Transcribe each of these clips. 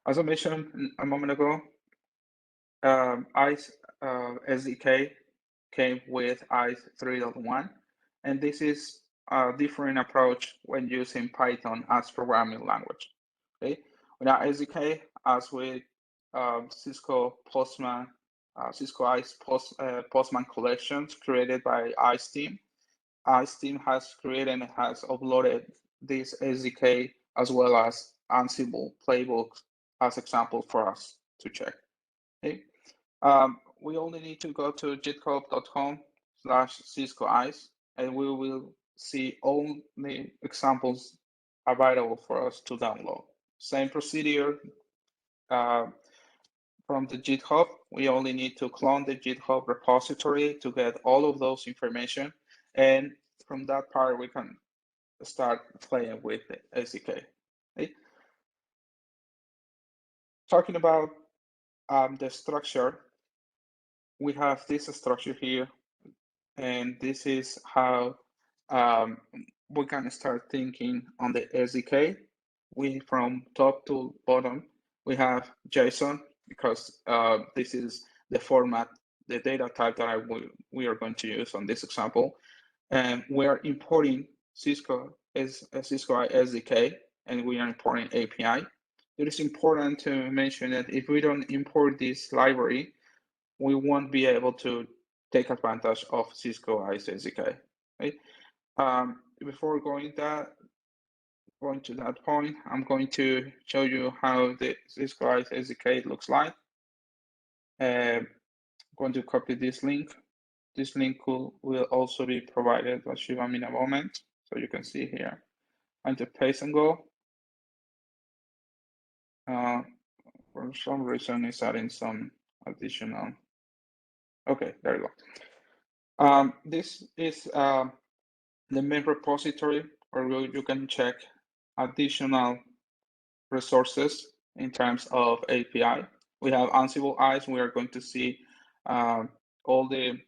As I mentioned a moment ago, ISE SDK came with ISE 3.1, and this is a different approach when using Python as programming language. Okay, without SDK, as with Cisco Postman, Cisco ISE Postman collections created by ISE team. ISE team has created and has uploaded this SDK as well as Ansible playbooks as example for us to check. Okay. We only need to go to github.com/Cisco ISE, and we will see all the examples available for us to download. Same procedure from the GitHub. We only need to clone the GitHub repository to get all of those information, and from that part we can start playing with the SDK. Okay. Talking about the structure, we have this structure here, and this is how we can start thinking on the SDK. We, from top to bottom, we have JSON, because this is the format, the data type that we are going to use on this example. And we are importing Cisco SDK, and we are importing API. It is important to mention that if we don't import this library, we won't be able to take advantage of Cisco ISE SDK. Right? Before going to that point, I'm going to show you how the Cisco ISE SDK looks like. I'm going to copy this link. This link will also be provided by Shivam in a moment, so you can see here. I'm going to paste and go. For some reason, it's adding some additional. Okay, there you go. This is the main repository where you can check additional resources in terms of API. We have Ansible ISE. We are going to see all the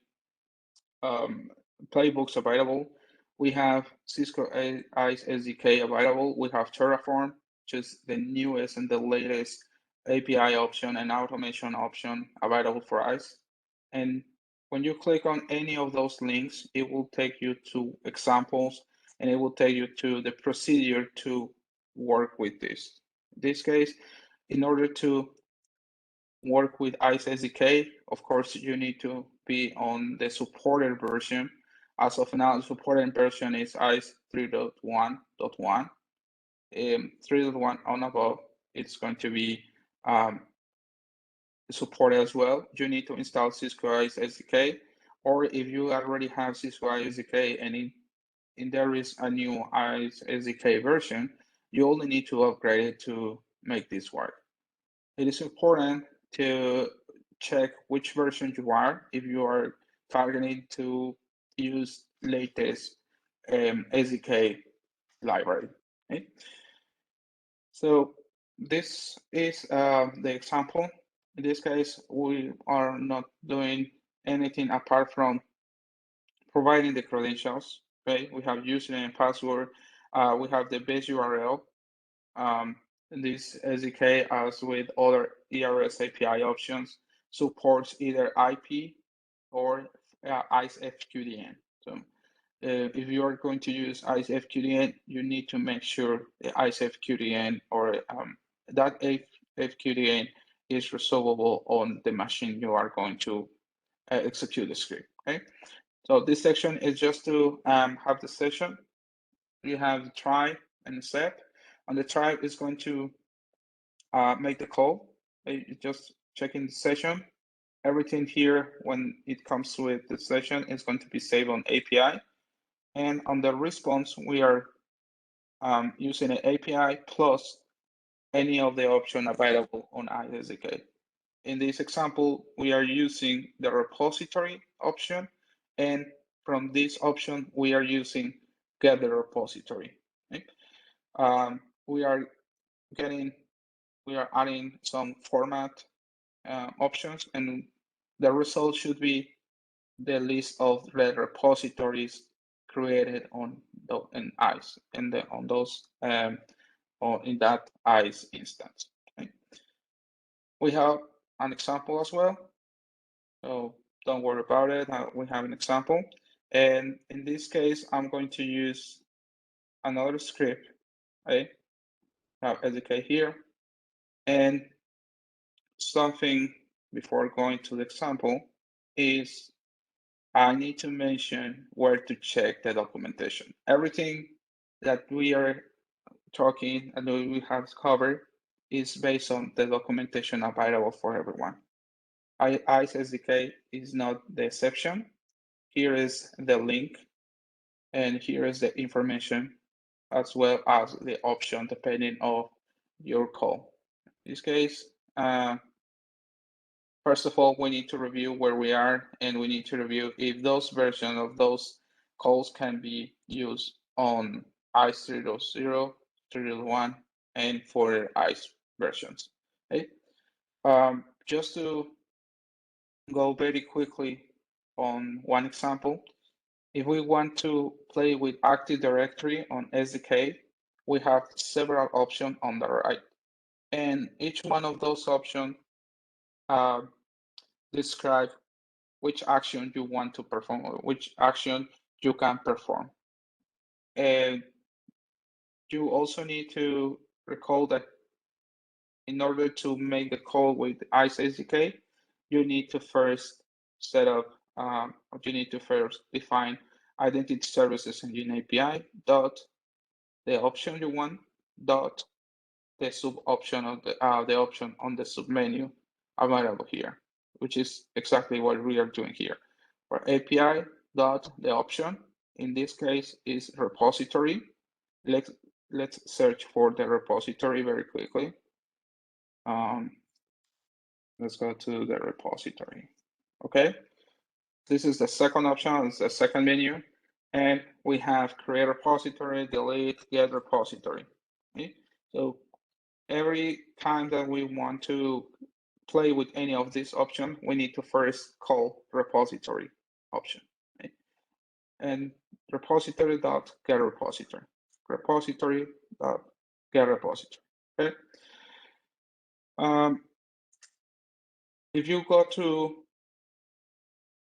playbooks available. We have Cisco ISE SDK available. We have Terraform, which is the newest and the latest API option and automation option available for ISE. And when you click on any of those links, it will take you to examples, and it will take you to the procedure to work with this. In this case, in order to work with ISE SDK, of course, you need to be on the supported version. As of now, the supported version is ISE 3.1.1. 3.1 on above, it's going to be supported as well. You need to install Cisco ISE SDK, or if you already have Cisco ISE SDK and there is a new ISE SDK version, you only need to upgrade it to make this work. It is important to check which version you are if you are targeting to use latest SDK library. Okay? So this is the example. In this case, we are not doing anything apart from providing the credentials. Okay, we have username and password. We have the base URL. This SDK, as with other ERS API options, supports either IP or ISE FQDN. So if you are going to use ISE FQDN, you need to make sure the ISE FQDN or that FQDN is resolvable on the machine you are going to execute the script. Okay, so this section is just to have the session. You have the try and the set. And the try is going to make the call. Just checking the session. Everything here, when it comes with the session, is going to be saved on API. And on the response, we are using an API plus any of the options available on ISE SDK. In this example, we are using the repository option, and from this option, we are using get the repository. Okay? We are adding some format options, and the result should be the list of the repositories created on in ISE or in that ISE instance. Okay? We have an example as well, so don't worry about it. We have an example, and in this case, I'm going to use another script. I have SDK here, and something before going to the example is I need to mention where to check the documentation. Everything that we are talking and we have covered is based on the documentation available for everyone. ISE SDK is not the exception. Here is the link, and here is the information as well as the option depending on your call. In this case, first of all, we need to review where we are, and we need to review if those versions of those calls can be used on ISE 3.0, 3.1, and for ISE versions. Okay? Just to go very quickly on one example, if we want to play with Active Directory on SDK, we have several options on the right. And each one of those options describe which action you want to perform or which action you can perform. And you also need to recall that in order to make the call with ISE SDK, you need to first set up, you need to first define identity services engine API dot the option you want dot the sub option of the option on the submenu available here, which is exactly what we are doing here. For API dot the option in this case is repository. Let's search for the repository very quickly. Let's go to the repository. Okay, this is the second option. It's the second menu, and we have create repository, delete, get repository. Okay? So every time that we want to play with any of these options, we need to first call repository option. Okay? And repository.get repository. Repository.get repository. Okay. If you go to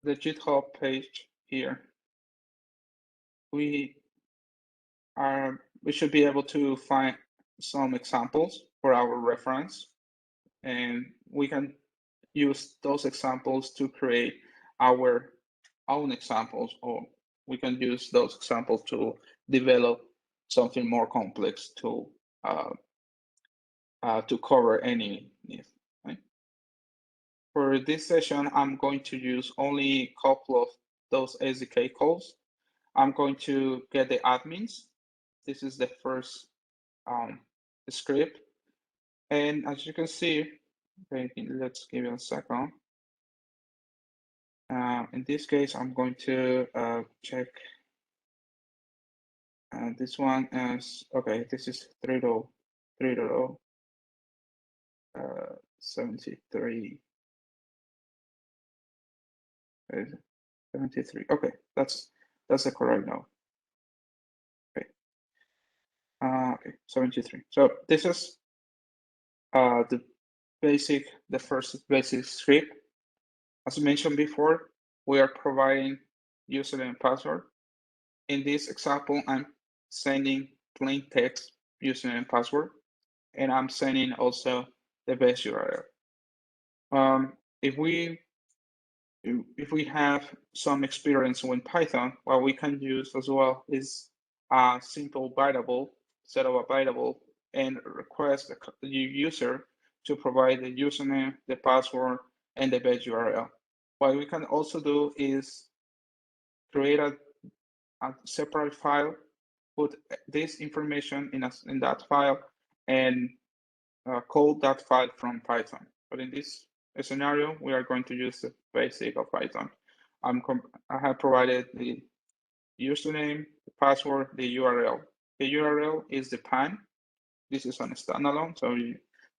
the GitHub page here, we should be able to find some examples for our reference, and we can use those examples to create our own examples, or we can use those examples to develop something more complex to cover any need. Right? For this session, I'm going to use only a couple of those SDK calls. I'm going to get the admins. This is the first script. And as you can see, okay, let's give it a second. In this case, I'm going to check this one as, okay, this is 3.0, 73. 73. Okay, that's the correct node. Okay. Okay, 73. So this is the first basic script. As mentioned before, we are providing username and password. In this example, I'm sending plain text username and password, and I'm sending also the base URL. If we have some experience with Python, what we can use as well is a simple variable, set of a variable, and request the user to provide the username, the password, and the base URL. What we can also do is create a separate file, put this information in that file, and code that file from Python. But in this scenario, we are going to use the basic of Python. I have provided the username, the password, the URL. The URL is the pan. This is on a standalone, so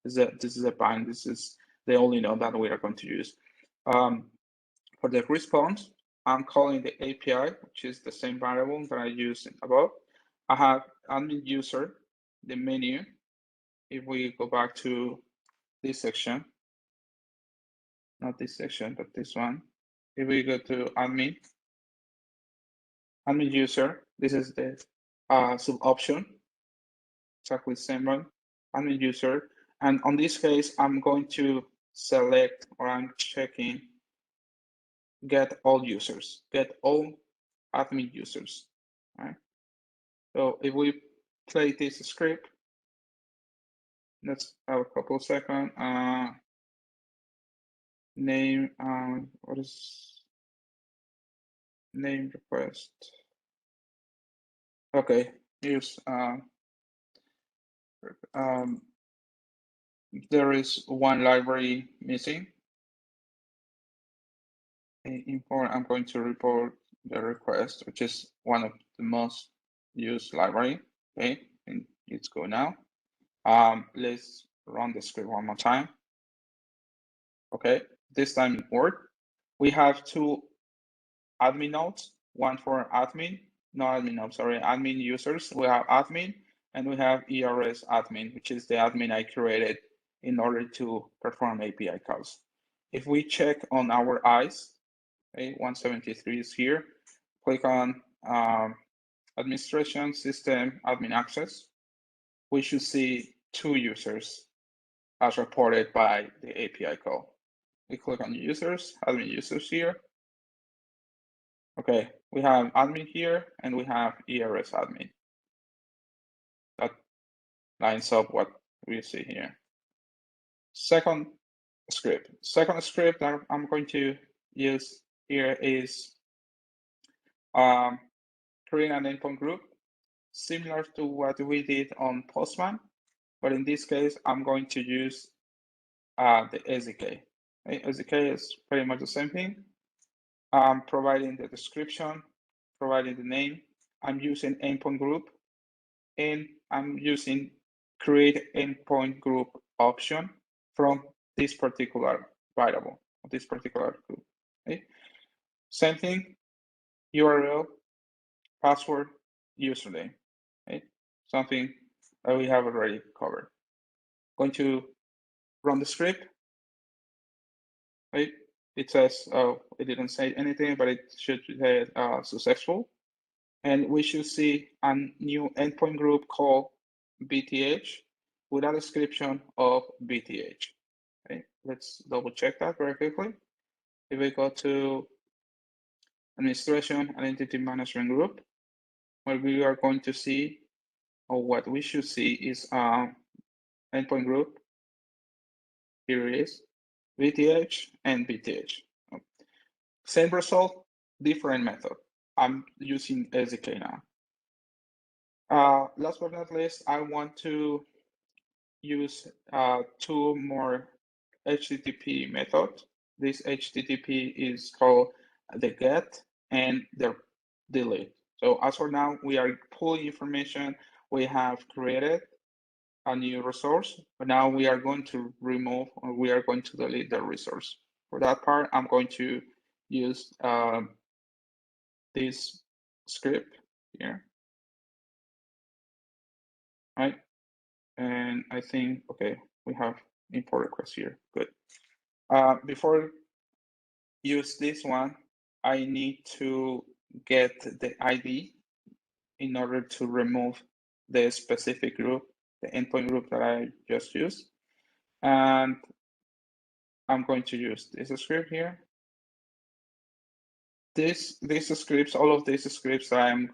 this is a pan. This is the only node that we are going to use. For the response, I'm calling the API, which is the same variable that I used above. I have admin user, the menu. If we go back to this section, not this section, but this one. If we go to admin user, this is the sub option, exactly the same one, admin user. And on this case, I'm going to select, or I'm checking, get all users, get all admin users, right? So if we play this script, let's have a couple of seconds. Name, what is name request? Okay, here's there is one library missing. Import, I'm going to report the request, which is one of the most used library. Okay, and let's go now. Let's run the script one more time. Okay, this time it worked. We have two admin nodes, one for admin, no admin node, sorry, admin users. We have admin and we have ERS admin, which is the admin I created in order to perform API calls. If we check on our ISE, okay, 173 is here, click on administration system admin access, we should see two users as reported by the API call. We click on users, admin users here. Okay, we have admin here and we have ERS admin. That lines up what we see here. Second script that I'm going to use here is create an endpoint group, similar to what we did on Postman, but in this case, I'm going to use the SDK. Okay? SDK is pretty much the same thing. I'm providing the description, providing the name. I'm using endpoint group, and I'm using create endpoint group option from this particular variable, this particular group. Okay? Same thing, URL, password, username. Okay? Something that we have already covered. Going to run the script. Right? It says, oh, it didn't say anything, but it should say successful. And we should see a new endpoint group called BTH with a description of BTH. Okay, let's double check that very quickly. If we go to administration and entity management group, what we are going to see, or what we should see, is endpoint group. Here it is, BTH and BTH. Same result, different method. I'm using SDK now. Last but not least, I want to use two more HTTP methods. This HTTP is called the get and the delete. So as for now, we are pulling information we have created a new resource, but now we are going to remove, or we are going to delete the resource. For that part, I'm going to use this script here, right? And I think, okay, we have import request here, good. Before use this one, I need to get the ID in order to remove the specific group, the endpoint group that I just used. And I'm going to use this script here. These scripts, all of these scripts that I'm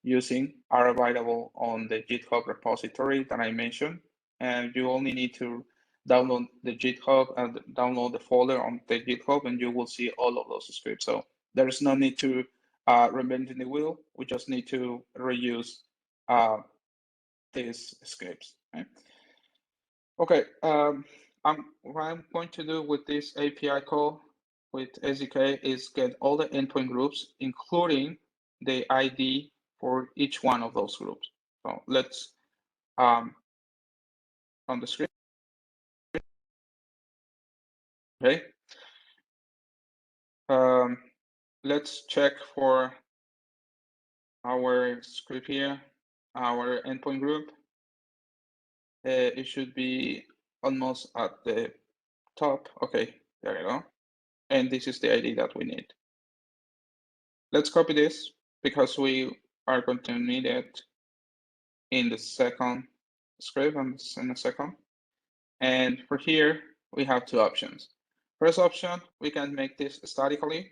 using are available on the GitHub repository that I mentioned. And you only need to download the GitHub and download the folder on the GitHub, and you will see all of those scripts. So there's no need to reinvent the wheel. We just need to reuse these scripts. Right? Okay, what I'm going to do with this API call with SDK is get all the endpoint groups, including the ID for each one of those groups. So let's on the script. Okay. Let's check for our script here, our endpoint group. It should be almost at the top. Okay, there you go. and this is the ID that we need. Let's copy this because we are going to need it in the second script in a second. And for here, we have two options. First option, we can make this statically,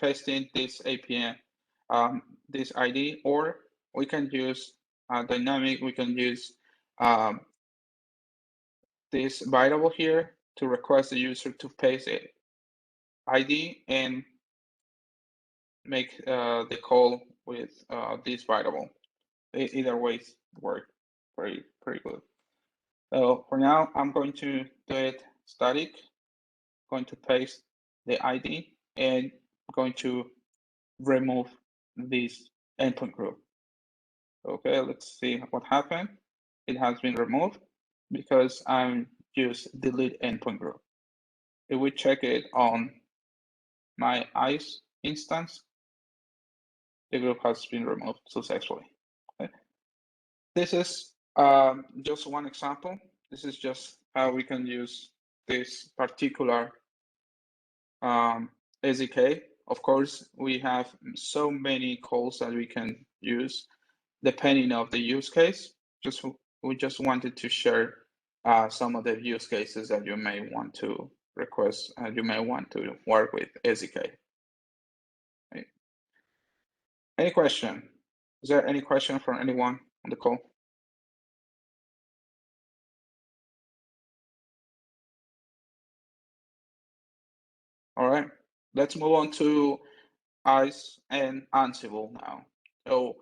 pasting this APN, this ID, or we can use dynamic. We can use this variable here to request the user to paste it ID and make the call with this variable. Either way work pretty good. So for now, I'm going to do it static, going to paste the ID and going to remove this endpoint group. Okay, let's see what happened. It has been removed because I'm just delete endpoint group. If we check it on my ISE instance, the group has been removed successfully. Okay. This is just one example. This is just how we can use this particular SDK. Of course, we have so many calls that we can use depending on the use case. We just wanted to share some of the use cases that you may want to request, you may want to work with SDK. Okay. Any question? Is there any question from anyone on the call? All right, let's move on to ISE and Ansible now. So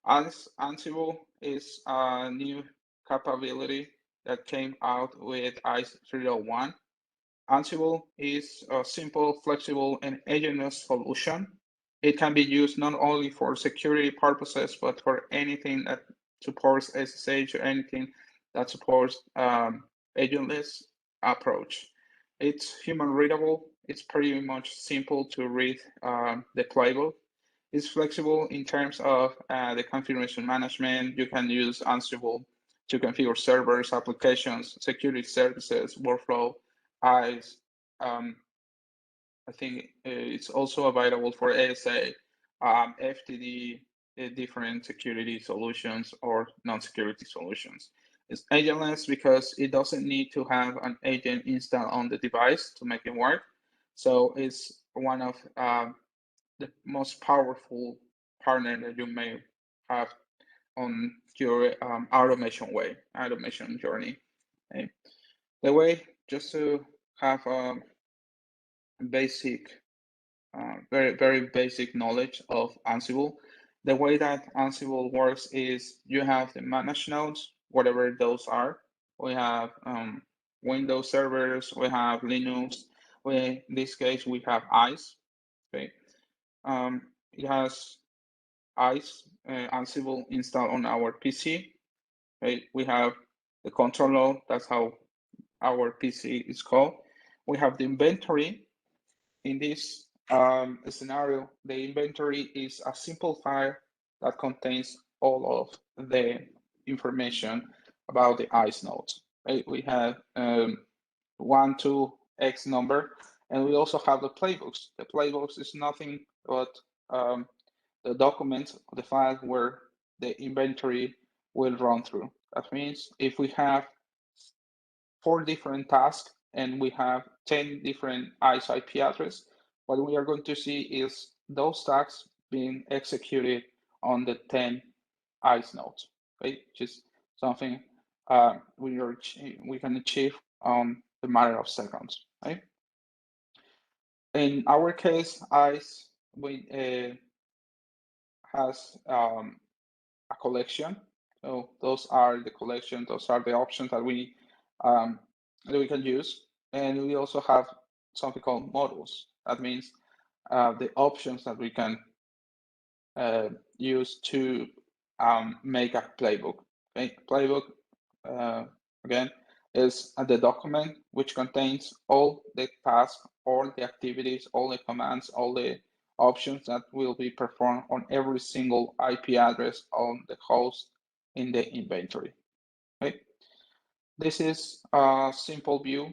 Ansible is a new capability that came out with ISE 3.1. Ansible is a simple, flexible, and agentless solution. It can be used not only for security purposes, but for anything that supports SSH or anything that supports agentless approach. It's human readable. It's pretty much simple to read the playbook. It's flexible in terms of the configuration management. You can use Ansible to configure servers, applications, security services, workflow, ISE. I think it's also available for ASA, FTD, different security solutions or non-security solutions. It's agentless because it doesn't need to have an agent installed on the device to make it work. So it's one of the most powerful partner that you may have on your automation journey. Okay. The way, just to have a basic, very basic knowledge of Ansible, the way that Ansible works is you have the managed nodes, whatever those are. We have Windows servers, we have Linux. In this case, we have ISE. Okay. It has ISE Ansible installed on our PC. Okay. We have the control node. That's how our PC is called. We have the inventory. In this scenario, the inventory is a simple file that contains all of the information about the ISE nodes. Right? We have 1, 2, X number, and we also have the playbooks. The playbooks is nothing but the documents, the file where the inventory will run through. That means if we have 4 different tasks and we have 10 different ISE IP address, what we are going to see is those tasks being executed on the 10 ISE nodes, right? Which is something we can achieve on the matter of seconds, right? In our case, ISE has a collection. So those are the collection, those are the options that we can use. And we also have something called modules. That means the options that we can use to make a playbook. Okay, playbook again is the document which contains all the tasks, all the activities, all the commands, all the options that will be performed on every single IP address on the host in the inventory. Okay, this is a simple view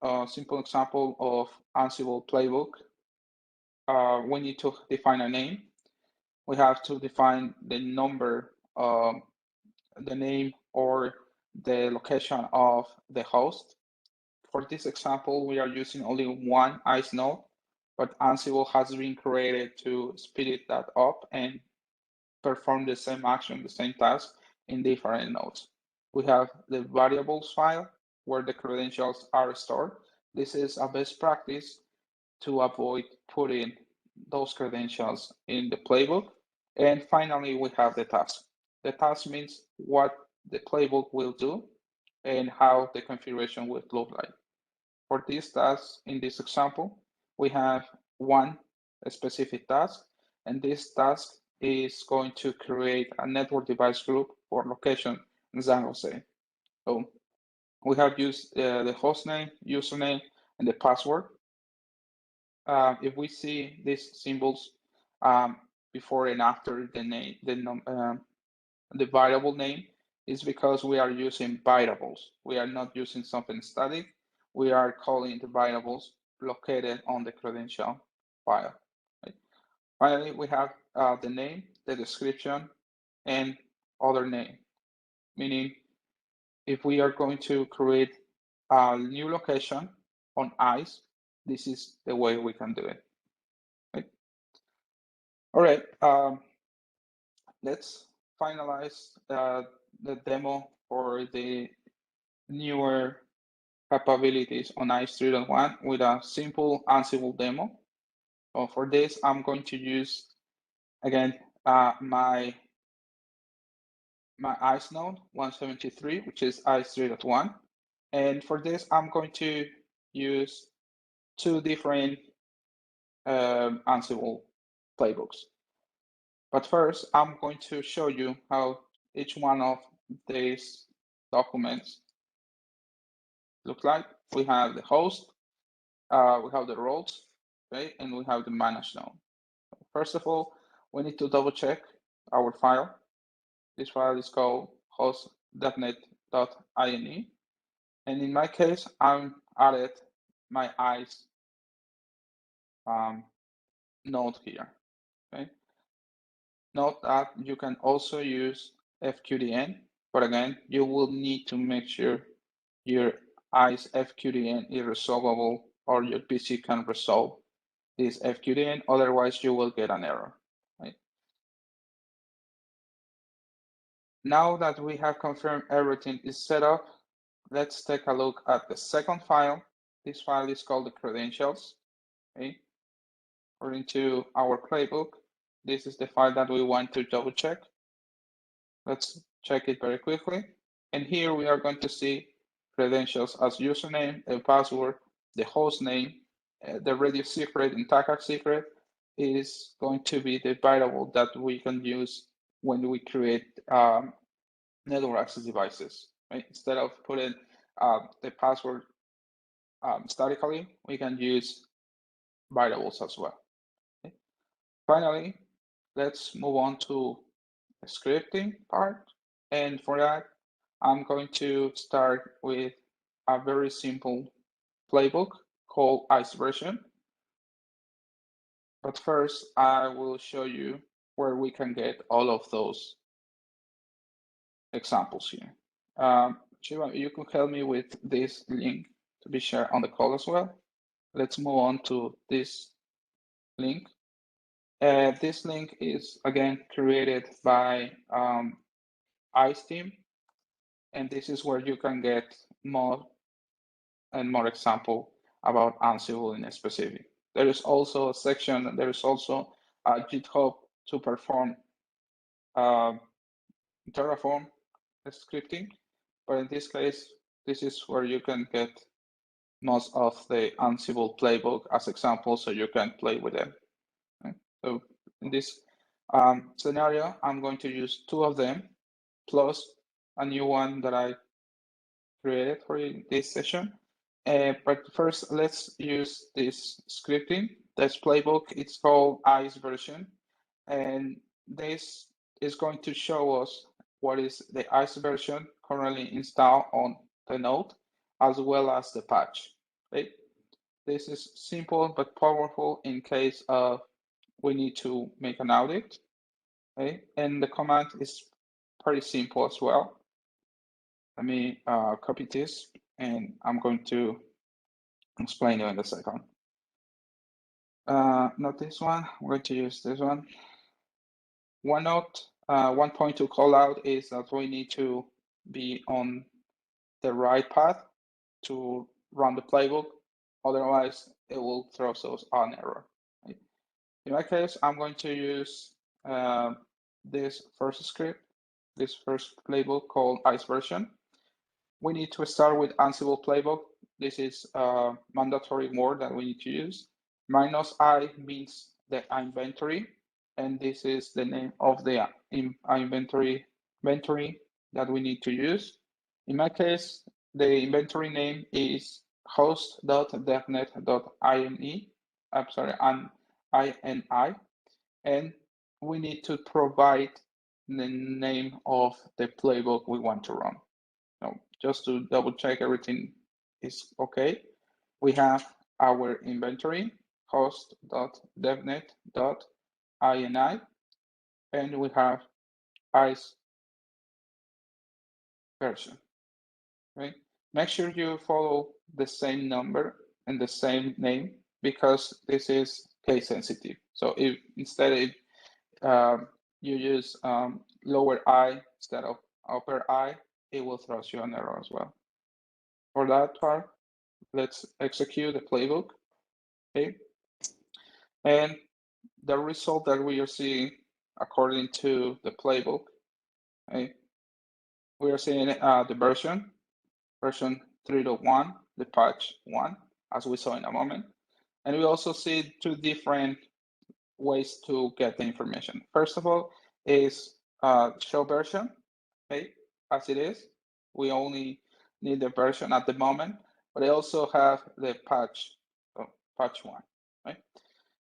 a simple example of Ansible playbook. We need to define a name. We have to define the number, the name or the location of the host. For this example, we are using only one ISE node, but Ansible has been created to speed that up and perform the same action, the same task in different nodes. We have the variables file where the credentials are stored. This is a best practice to avoid putting those credentials in the playbook. And finally, we have the task. The task means what the playbook will do and how the configuration will look like. For this task, in this example, we have one specific task, and this task is going to create a network device group for location in San Jose. So we have used the hostname, username, and the password. If we see these symbols before and after the name, the variable name is because we are using variables. We are not using something static. We are calling the variables located on the credential file. Right? Finally, we have the name, the description, and other name, meaning if we are going to create a new location on ISE, this is the way we can do it. Right? All right, let's finalize the demo for the newer capabilities on ISE 3.1 with a simple Ansible demo. So for this, I'm going to use, again, my ISE node 173, which is ISE 3.1. And for this, I'm going to use two different Ansible playbooks. But first, I'm going to show you how each one of these documents look like. We have the host, we have the roles, okay, and we have the manage node. First of all, we need to double check our file. This file is called host.net.ini. And in my case, I'm added my ISE node here. Okay. Note that you can also use FQDN, but again, you will need to make sure your ISE FQDN is resolvable or your PC can resolve this FQDN, otherwise you will get an error. Right? Now that we have confirmed everything is set up, let's take a look at the second file. This file is called the credentials. Okay? According to our playbook, this is the file that we want to double check. Let's check it very quickly. And here we are going to see credentials as username, a password, the host name, the radio secret and TACAC secret is going to be the variable that we can use when we create network access devices. Right? Instead of putting the password statically, we can use variables as well. Okay? Finally, let's move on to the scripting part. And for that, I'm going to start with a very simple playbook called ISE version. But first, I will show you where we can get all of those examples here. Shiva, you can help me with this link to be shared on the call as well. Let's move on to this link. This link is, again, created by ISE team. And this is where you can get more and more example about Ansible in specific. There is also a section, there is also a GitHub to perform Terraform scripting. But in this case, this is where you can get most of the Ansible playbook as examples so you can play with them. Okay? So in this scenario, I'm going to use two of them plus a new one that I created for this session. But first, let's use this scripting. This playbook, it's called ISE version. And this is going to show us what is the ISE version currently installed on the node, as well as the patch. Okay? This is simple but powerful in case of we need to make an audit. Okay? And the command is pretty simple as well. Let me copy this, and I'm going to explain you in a second. Not this one. I'm going to use this one. One note, one point to call out is that we need to be on the right path to run the playbook. Otherwise, it will throw us an error. Right? In my case, I'm going to use this first script, this first playbook called ISE version. We need to start with Ansible playbook. This is a mandatory word that we need to use. -I means the inventory, and this is the name of the inventory that we need to use. In my case, the inventory name is host.devnet.ini. I'm sorry, INI, and we need to provide the name of the playbook we want to run. So just to double check everything is okay, we have our inventory host.devnet.ini, and we have ISE version. Right? Make sure you follow the same number and the same name because this is case sensitive. So if instead you use lower I instead of upper I, it will throw you an error as well. For that part, let's execute the playbook. Okay. And the result that we are seeing according to the playbook, okay, we are seeing the version 3.1, the patch 1, as we saw in a moment. And we also see two different ways to get the information. First of all is show version, okay, as it is. We only need the version at the moment, but I also have the patch, so patch 1, right?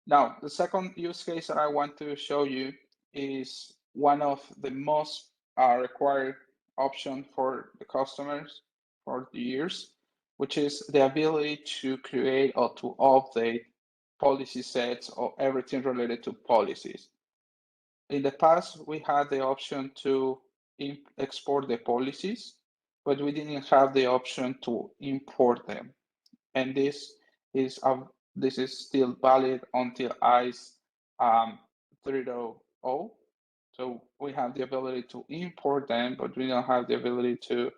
Now, the second use case that I want to show you is one of the most required option for the customers for the years, which is the ability to create or to update policy sets or everything related to policies. In the past, we had the option to export the policies, but we didn't have the option to import them. And this is still valid until ISE 3.0. So we have the ability to import them, but we don't have the ability to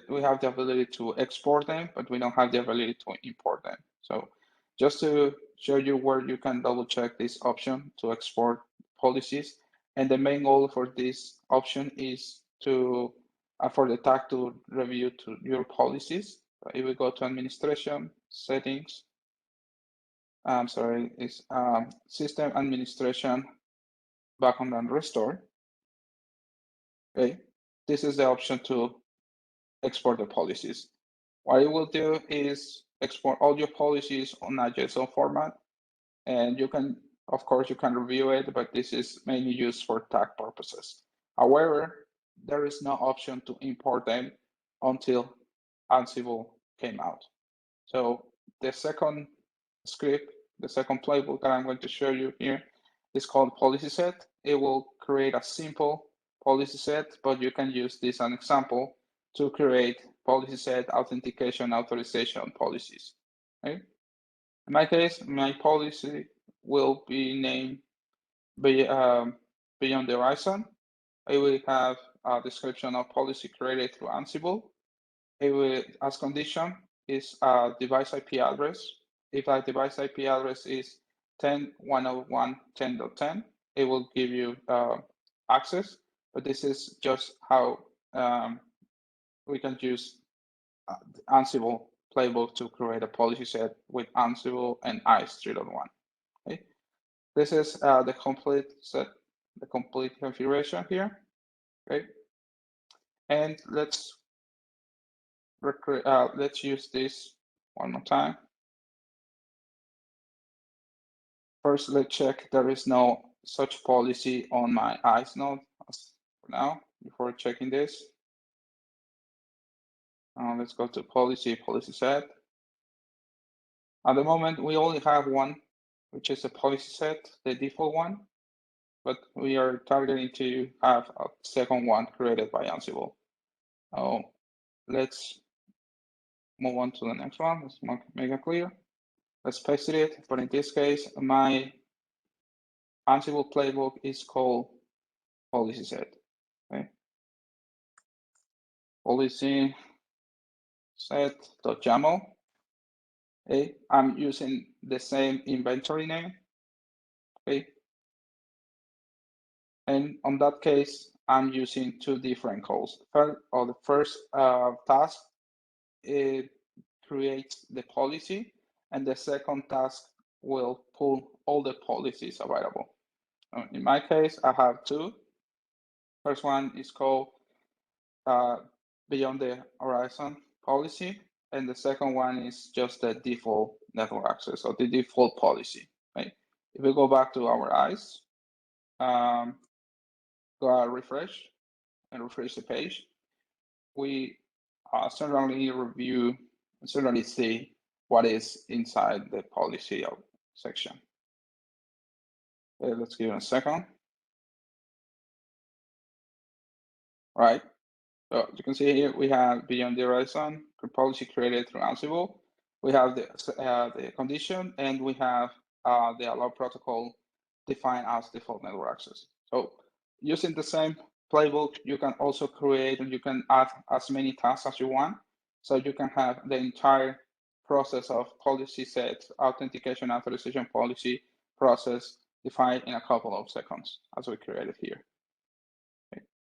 we have the ability to export them, but we don't have the ability to import them. So just to show you where you can double check this option to export policies. And the main goal for this option is to for the tag to review to your policies. So if we go to administration settings, it's system administration background and restore. Okay, this is the option to export the policies. What it will do is export all your policies on a JSON format, and you can, of course, you can review it, but this is mainly used for tag purposes. However, there is no option to import them until Ansible came out. So the second script, the second playbook that I'm going to show you here is called policy set. It will create a simple policy set, but you can use this as an example to create policy set authentication authorization policies. Okay? In my case, my policy will be named Beyond the Horizon. I will have a description of policy created through Ansible. It will, as condition, is a device IP address. If a device IP address is 10.101.10.10, it will give you access, but this is just how we can use Ansible playbook to create a policy set with Ansible and ISE 3.1. Okay? This is the complete set, the complete configuration here. Okay, and let's use this one more time. First, let's check there is no such policy on my ISE node for now before checking this. Let's go to policy set. At the moment, we only have one, which is a policy set, the default one, but we are targeting to have a second one created by Ansible. Let's move on to the next one. Let's make it clear. Let's paste it, but in this case, my Ansible playbook is called policy set. Okay. Policy set.yaml. Okay. I'm using the same inventory name. Okay. And on that case, I'm using two different calls. The first task, it creates the policy, and the second task will pull all the policies available. In my case, I have two. First one is called Beyond the Horizon policy, and the second one is just the default network access, or the default policy. Right? If we go back to our ISE, go refresh and refresh the page, we certainly see what is inside the policy section. Okay, let's give it a second. All right, so you can see here we have Beyond the Horizon policy created through Ansible. We have the condition, and we have the allow protocol defined as default network access. So using the same playbook, you can also create and you can add as many tasks as you want. So you can have the entire process of policy set, authentication, authorization policy process defined in a couple of seconds, as we created here. Okay.